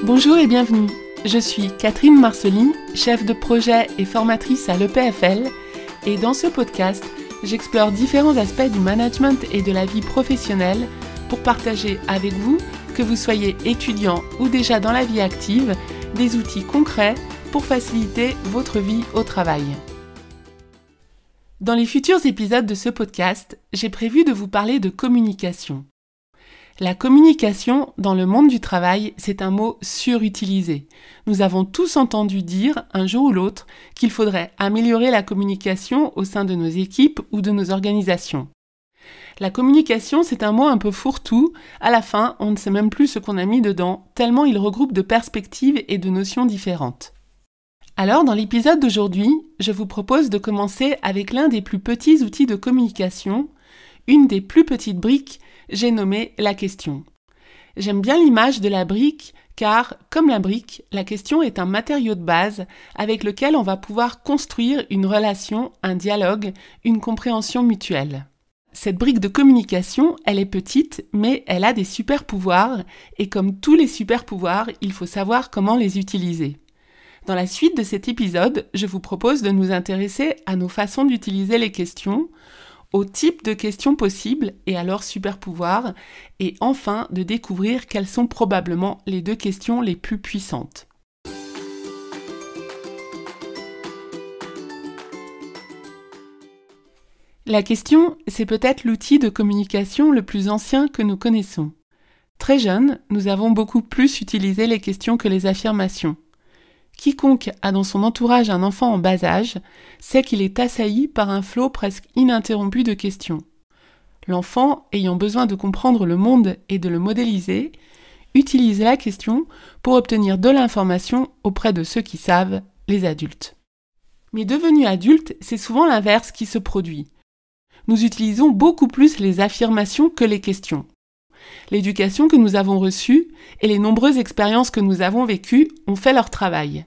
Bonjour et bienvenue. Je suis Catherine Marcelin, chef de projet et formatrice à l'EPFL, et dans ce podcast, j'explore différents aspects du management et de la vie professionnelle pour partager avec vous, que vous soyez étudiant ou déjà dans la vie active, des outils concrets pour faciliter votre vie au travail. Dans les futurs épisodes de ce podcast, j'ai prévu de vous parler de communication. La communication dans le monde du travail, c'est un mot surutilisé. Nous avons tous entendu dire, un jour ou l'autre, qu'il faudrait améliorer la communication au sein de nos équipes ou de nos organisations. La communication, c'est un mot un peu fourre-tout. À la fin, on ne sait même plus ce qu'on a mis dedans, tellement il regroupe de perspectives et de notions différentes. Alors, dans l'épisode d'aujourd'hui, je vous propose de commencer avec l'un des plus petits outils de communication, une des plus petites briques, j'ai nommé la question. J'aime bien l'image de la brique car, comme la brique, la question est un matériau de base avec lequel on va pouvoir construire une relation, un dialogue, une compréhension mutuelle. Cette brique de communication, elle est petite, mais elle a des super pouvoirs et comme tous les super pouvoirs, il faut savoir comment les utiliser. Dans la suite de cet épisode, je vous propose de nous intéresser à nos façons d'utiliser les questions, au type de questions possibles et à leurs super pouvoirs, et enfin de découvrir quelles sont probablement les deux questions les plus puissantes. La question, c'est peut-être l'outil de communication le plus ancien que nous connaissons. Très jeunes, nous avons beaucoup plus utilisé les questions que les affirmations. Quiconque a dans son entourage un enfant en bas âge sait qu'il est assailli par un flot presque ininterrompu de questions. L'enfant, ayant besoin de comprendre le monde et de le modéliser, utilise la question pour obtenir de l'information auprès de ceux qui savent, les adultes. Mais devenus adultes, c'est souvent l'inverse qui se produit. Nous utilisons beaucoup plus les affirmations que les questions. L'éducation que nous avons reçue et les nombreuses expériences que nous avons vécues ont fait leur travail.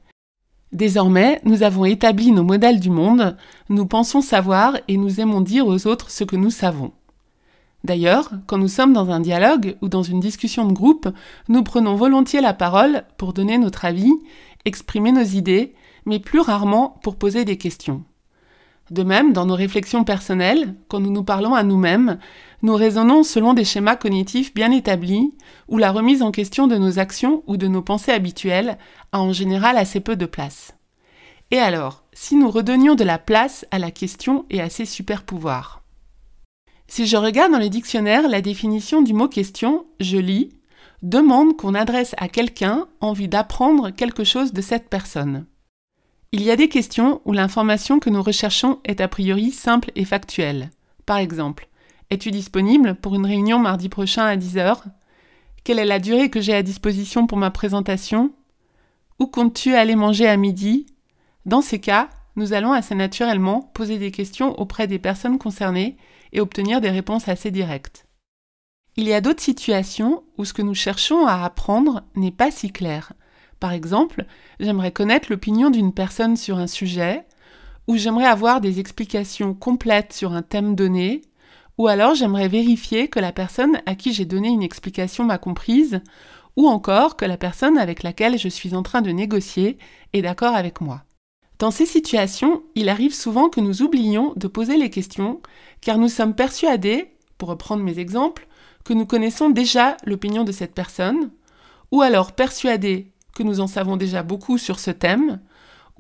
Désormais, nous avons établi nos modèles du monde, nous pensons savoir et nous aimons dire aux autres ce que nous savons. D'ailleurs, quand nous sommes dans un dialogue ou dans une discussion de groupe, nous prenons volontiers la parole pour donner notre avis, exprimer nos idées, mais plus rarement pour poser des questions. De même, dans nos réflexions personnelles, quand nous nous parlons à nous-mêmes, nous raisonnons selon des schémas cognitifs bien établis, où la remise en question de nos actions ou de nos pensées habituelles a en général assez peu de place. Et alors, si nous redonnions de la place à la question et à ses super pouvoirs? Si je regarde dans le dictionnaire la définition du mot question, je lis « demande qu'on adresse à quelqu'un en vue d'apprendre quelque chose de cette personne ». Il y a des questions où l'information que nous recherchons est a priori simple et factuelle. Par exemple, es-tu disponible pour une réunion mardi prochain à 10h? Quelle est la durée que j'ai à disposition pour ma présentation? Où comptes-tu aller manger à midi? Dans ces cas, nous allons assez naturellement poser des questions auprès des personnes concernées et obtenir des réponses assez directes. Il y a d'autres situations où ce que nous cherchons à apprendre n'est pas si clair. Par exemple, j'aimerais connaître l'opinion d'une personne sur un sujet, ou j'aimerais avoir des explications complètes sur un thème donné, ou alors j'aimerais vérifier que la personne à qui j'ai donné une explication m'a comprise, ou encore que la personne avec laquelle je suis en train de négocier est d'accord avec moi. Dans ces situations, il arrive souvent que nous oublions de poser les questions, car nous sommes persuadés, pour reprendre mes exemples, que nous connaissons déjà l'opinion de cette personne, ou alors persuadés que nous en savons déjà beaucoup sur ce thème,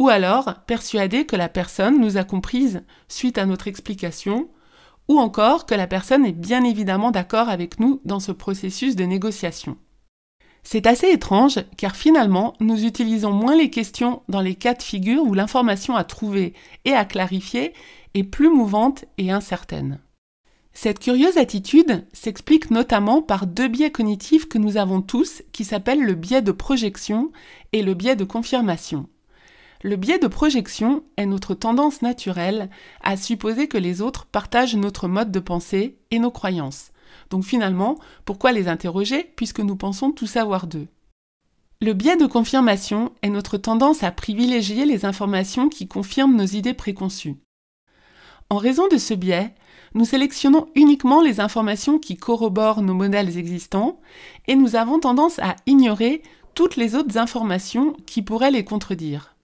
ou alors persuadés que la personne nous a comprises suite à notre explication, ou encore que la personne est bien évidemment d'accord avec nous dans ce processus de négociation. C'est assez étrange car finalement, nous utilisons moins les questions dans les cas de figure où l'information à trouver et à clarifier est plus mouvante et incertaine. Cette curieuse attitude s'explique notamment par deux biais cognitifs que nous avons tous qui s'appellent le biais de projection et le biais de confirmation. Le biais de projection est notre tendance naturelle à supposer que les autres partagent notre mode de pensée et nos croyances. Donc finalement, pourquoi les interroger puisque nous pensons tout savoir d'eux? Le biais de confirmation est notre tendance à privilégier les informations qui confirment nos idées préconçues. En raison de ce biais, nous sélectionnons uniquement les informations qui corroborent nos modèles existants et nous avons tendance à ignorer toutes les autres informations qui pourraient les contredire.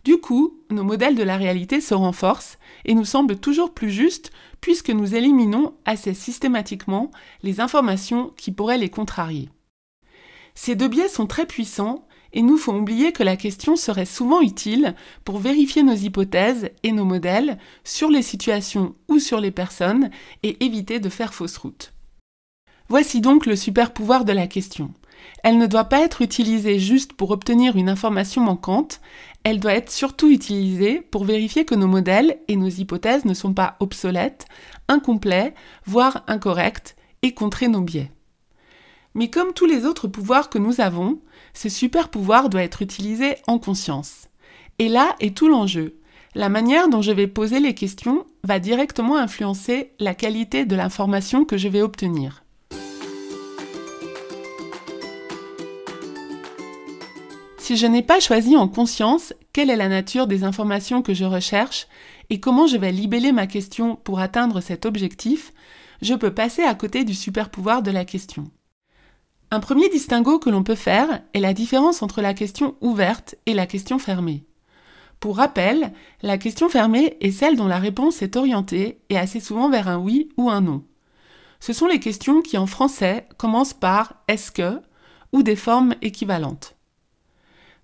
Du coup, nos modèles de la réalité se renforcent et nous semblent toujours plus justes puisque nous éliminons assez systématiquement les informations qui pourraient les contrarier. Ces deux biais sont très puissants et nous font oublier que la question serait souvent utile pour vérifier nos hypothèses et nos modèles sur les situations ou sur les personnes et éviter de faire fausse route. Voici donc le super pouvoir de la question. Elle ne doit pas être utilisée juste pour obtenir une information manquante, elle doit être surtout utilisée pour vérifier que nos modèles et nos hypothèses ne sont pas obsolètes, incomplets, voire incorrects, et contrer nos biais. Mais comme tous les autres pouvoirs que nous avons, ce super pouvoir doit être utilisé en conscience. Et là est tout l'enjeu. La manière dont je vais poser les questions va directement influencer la qualité de l'information que je vais obtenir. Si je n'ai pas choisi en conscience quelle est la nature des informations que je recherche et comment je vais libeller ma question pour atteindre cet objectif, je peux passer à côté du super pouvoir de la question. Un premier distinguo que l'on peut faire est la différence entre la question ouverte et la question fermée. Pour rappel, la question fermée est celle dont la réponse est orientée et assez souvent vers un oui ou un non. Ce sont les questions qui en français commencent par « est-ce que » ou des formes équivalentes.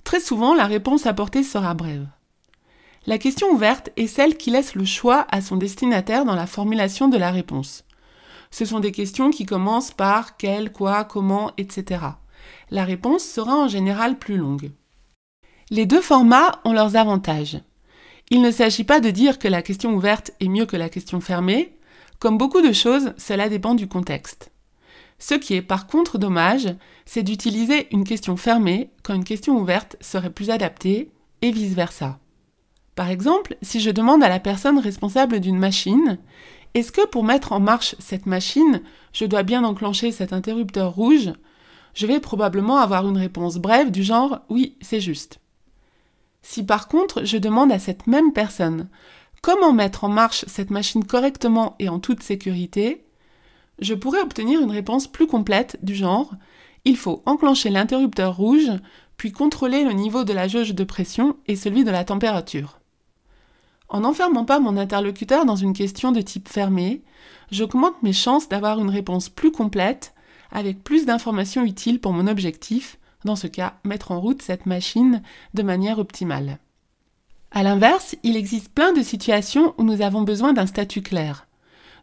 Très souvent, la réponse apportée sera brève. La question ouverte est celle qui laisse le choix à son destinataire dans la formulation de la réponse. Ce sont des questions qui commencent par quel, quoi, comment, etc. La réponse sera en général plus longue. Les deux formats ont leurs avantages. Il ne s'agit pas de dire que la question ouverte est mieux que la question fermée. Comme beaucoup de choses, cela dépend du contexte. Ce qui est par contre dommage, c'est d'utiliser une question fermée quand une question ouverte serait plus adaptée, et vice-versa. Par exemple, si je demande à la personne responsable d'une machine « Est-ce que pour mettre en marche cette machine, je dois bien enclencher cet interrupteur rouge ?» je vais probablement avoir une réponse brève du genre « Oui, c'est juste ». Si par contre je demande à cette même personne « Comment mettre en marche cette machine correctement et en toute sécurité ?» je pourrais obtenir une réponse plus complète du genre « Il faut enclencher l'interrupteur rouge, puis contrôler le niveau de la jauge de pression et celui de la température. » En n'enfermant pas mon interlocuteur dans une question de type fermé, j'augmente mes chances d'avoir une réponse plus complète, avec plus d'informations utiles pour mon objectif, dans ce cas, mettre en route cette machine de manière optimale. À l'inverse, il existe plein de situations où nous avons besoin d'un statut clair.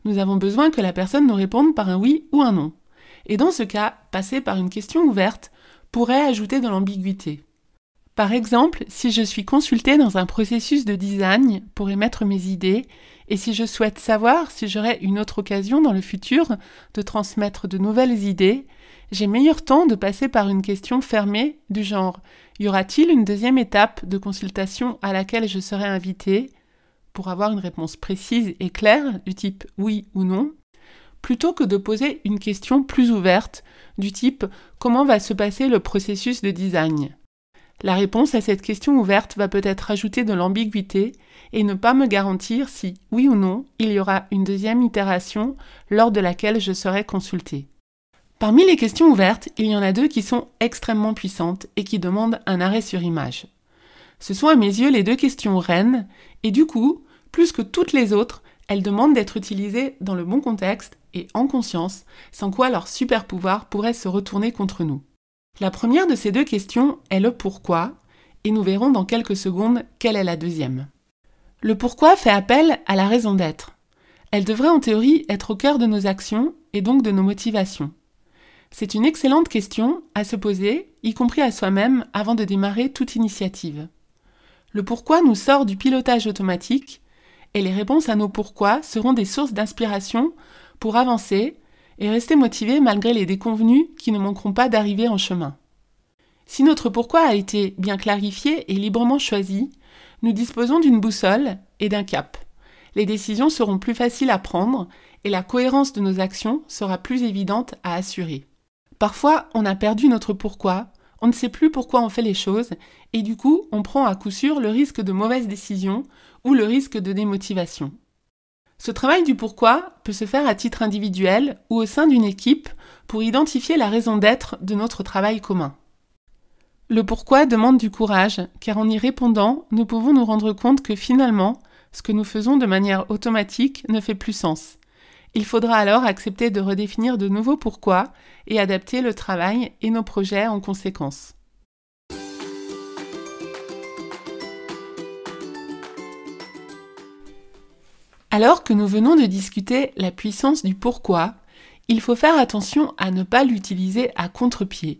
Nous avons besoin que la personne nous réponde par un oui ou un non. Et dans ce cas, passer par une question ouverte pourrait ajouter de l'ambiguïté. Par exemple, si je suis consultée dans un processus de design pour émettre mes idées et si je souhaite savoir si j'aurai une autre occasion dans le futur de transmettre de nouvelles idées, j'ai meilleur temps de passer par une question fermée du genre « Y aura-t-il une deuxième étape de consultation à laquelle je serai invitée ?» pour avoir une réponse précise et claire du type « oui » ou « non », plutôt que de poser une question plus ouverte du type « Comment va se passer le processus de design ?» La réponse à cette question ouverte va peut-être ajouter de l'ambiguïté et ne pas me garantir si, oui ou non, il y aura une deuxième itération lors de laquelle je serai consultée. Parmi les questions ouvertes, il y en a deux qui sont extrêmement puissantes et qui demandent un arrêt sur image. Ce sont à mes yeux les deux questions reines et du coup, plus que toutes les autres, elles demandent d'être utilisées dans le bon contexte et en conscience, sans quoi leur super pouvoir pourrait se retourner contre nous. La première de ces deux questions est le pourquoi, et nous verrons dans quelques secondes quelle est la deuxième. Le pourquoi fait appel à la raison d'être. Elle devrait en théorie être au cœur de nos actions et donc de nos motivations. C'est une excellente question à se poser, y compris à soi-même, avant de démarrer toute initiative. Le pourquoi nous sort du pilotage automatique et les réponses à nos pourquoi seront des sources d'inspiration pour avancer et rester motivé malgré les déconvenues qui ne manqueront pas d'arriver en chemin. Si notre pourquoi a été bien clarifié et librement choisi, nous disposons d'une boussole et d'un cap. Les décisions seront plus faciles à prendre et la cohérence de nos actions sera plus évidente à assurer. Parfois, on a perdu notre pourquoi, on ne sait plus pourquoi on fait les choses et du coup, on prend à coup sûr le risque de mauvaises décisions ou le risque de démotivation. Ce travail du pourquoi peut se faire à titre individuel ou au sein d'une équipe pour identifier la raison d'être de notre travail commun. Le pourquoi demande du courage, car en y répondant, nous pouvons nous rendre compte que finalement, ce que nous faisons de manière automatique ne fait plus sens. Il faudra alors accepter de redéfinir de nouveaux pourquoi et adapter le travail et nos projets en conséquence. Alors que nous venons de discuter la puissance du pourquoi, il faut faire attention à ne pas l'utiliser à contre-pied.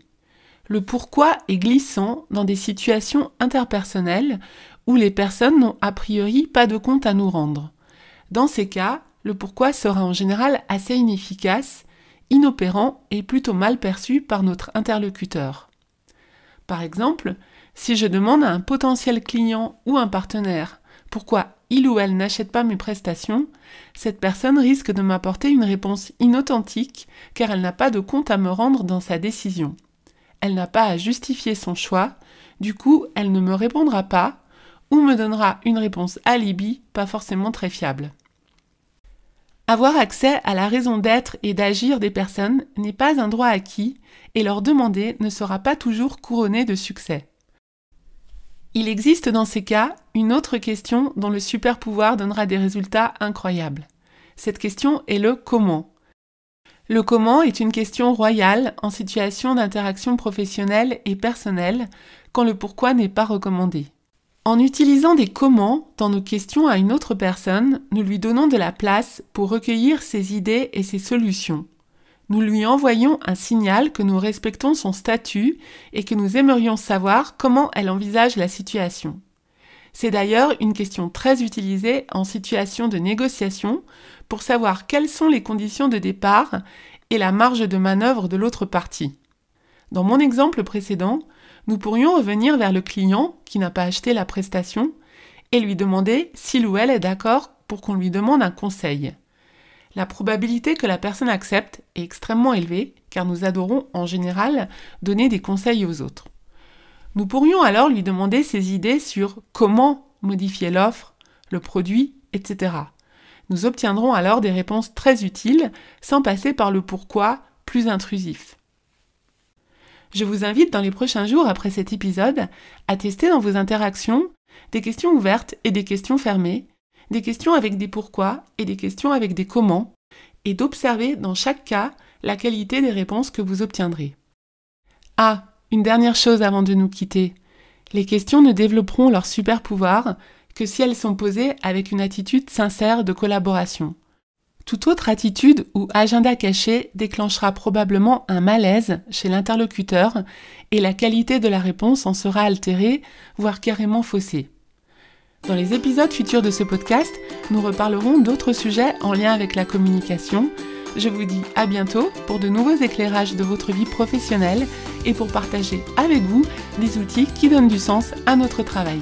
Le pourquoi est glissant dans des situations interpersonnelles où les personnes n'ont a priori pas de compte à nous rendre. Dans ces cas, le pourquoi sera en général assez inefficace, inopérant et plutôt mal perçu par notre interlocuteur. Par exemple, si je demande à un potentiel client ou un partenaire pourquoi il ou elle n'achète pas mes prestations, cette personne risque de m'apporter une réponse inauthentique car elle n'a pas de compte à me rendre dans sa décision. Elle n'a pas à justifier son choix, du coup elle ne me répondra pas ou me donnera une réponse alibi pas forcément très fiable. Avoir accès à la raison d'être et d'agir des personnes n'est pas un droit acquis et leur demander ne sera pas toujours couronné de succès. Il existe dans ces cas une autre question dont le super pouvoir donnera des résultats incroyables. Cette question est le comment. Le comment est une question royale en situation d'interaction professionnelle et personnelle quand le pourquoi n'est pas recommandé. En utilisant des comment dans nos questions à une autre personne, nous lui donnons de la place pour recueillir ses idées et ses solutions. Nous lui envoyons un signal que nous respectons son statut et que nous aimerions savoir comment elle envisage la situation. C'est d'ailleurs une question très utilisée en situation de négociation pour savoir quelles sont les conditions de départ et la marge de manœuvre de l'autre partie. Dans mon exemple précédent, nous pourrions revenir vers le client qui n'a pas acheté la prestation et lui demander s'il ou elle est d'accord pour qu'on lui demande un conseil. La probabilité que la personne accepte est extrêmement élevée car nous adorons en général donner des conseils aux autres. Nous pourrions alors lui demander ses idées sur comment modifier l'offre, le produit, etc. Nous obtiendrons alors des réponses très utiles sans passer par le pourquoi plus intrusif. Je vous invite dans les prochains jours après cet épisode à tester dans vos interactions des questions ouvertes et des questions fermées, des questions avec des pourquoi et des questions avec des comment, et d'observer dans chaque cas la qualité des réponses que vous obtiendrez. Ah, une dernière chose avant de nous quitter. Les questions ne développeront leur super pouvoir que si elles sont posées avec une attitude sincère de collaboration. Toute autre attitude ou agenda caché déclenchera probablement un malaise chez l'interlocuteur et la qualité de la réponse en sera altérée, voire carrément faussée. Dans les épisodes futurs de ce podcast, nous reparlerons d'autres sujets en lien avec la communication. Je vous dis à bientôt pour de nouveaux éclairages de votre vie professionnelle et pour partager avec vous des outils qui donnent du sens à notre travail.